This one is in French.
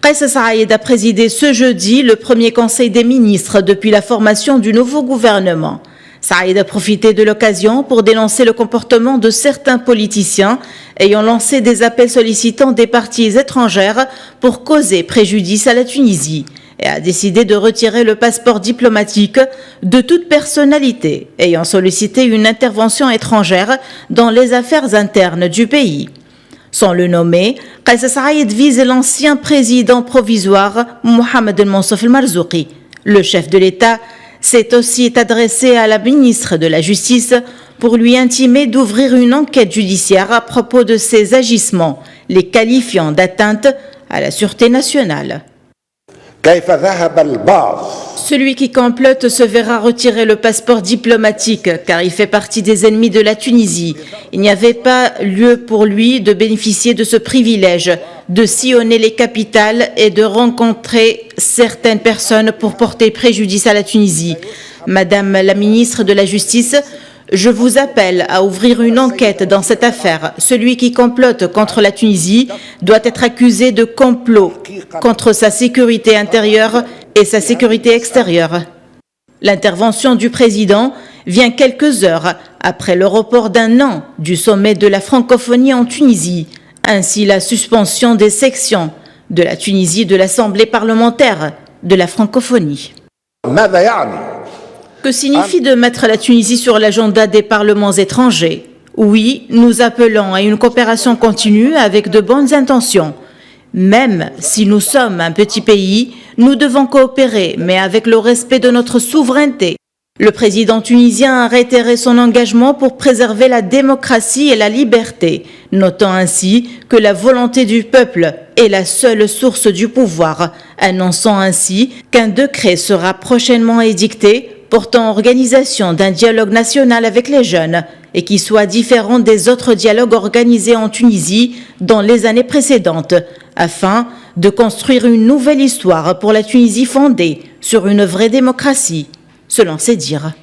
Kais Saïed a présidé ce jeudi le premier conseil des ministres depuis la formation du nouveau gouvernement. Saïed a profité de l'occasion pour dénoncer le comportement de certains politiciens ayant lancé des appels sollicitant des parties étrangères pour causer préjudice à la Tunisie et a décidé de retirer le passeport diplomatique de toute personnalité ayant sollicité une intervention étrangère dans les affaires internes du pays. Sans le nommer, Kais Saïed vise l'ancien président provisoire Mohamed El-Mansouf El-Marzouki. Le chef de l'État s'est aussi adressé à la ministre de la Justice pour lui intimer d'ouvrir une enquête judiciaire à propos de ses agissements, les qualifiant d'atteinte à la sûreté nationale. Celui qui complote se verra retirer le passeport diplomatique car il fait partie des ennemis de la Tunisie. Il n'y avait pas lieu pour lui de bénéficier de ce privilège, de sillonner les capitales et de rencontrer certaines personnes pour porter préjudice à la Tunisie. Madame la ministre de la Justice, je vous appelle à ouvrir une enquête dans cette affaire. Celui qui complote contre la Tunisie doit être accusé de complot contre sa sécurité intérieure et sa sécurité extérieure. L'intervention du président vient quelques heures après le report d'1 an du sommet de la francophonie en Tunisie, ainsi la suspension des sections de la Tunisie de l'Assemblée parlementaire de la francophonie. Que signifie de mettre la Tunisie sur l'agenda des parlements étrangers? Oui, nous appelons à une coopération continue avec de bonnes intentions. Même si nous sommes un petit pays, nous devons coopérer, mais avec le respect de notre souveraineté. Le président tunisien a réitéré son engagement pour préserver la démocratie et la liberté, notant ainsi que la volonté du peuple est la seule source du pouvoir, annonçant ainsi qu'un décret sera prochainement édicté portant organisation d'un dialogue national avec les jeunes et qui soit différent des autres dialogues organisés en Tunisie dans les années précédentes, afin de construire une nouvelle histoire pour la Tunisie fondée sur une vraie démocratie, selon ses dires.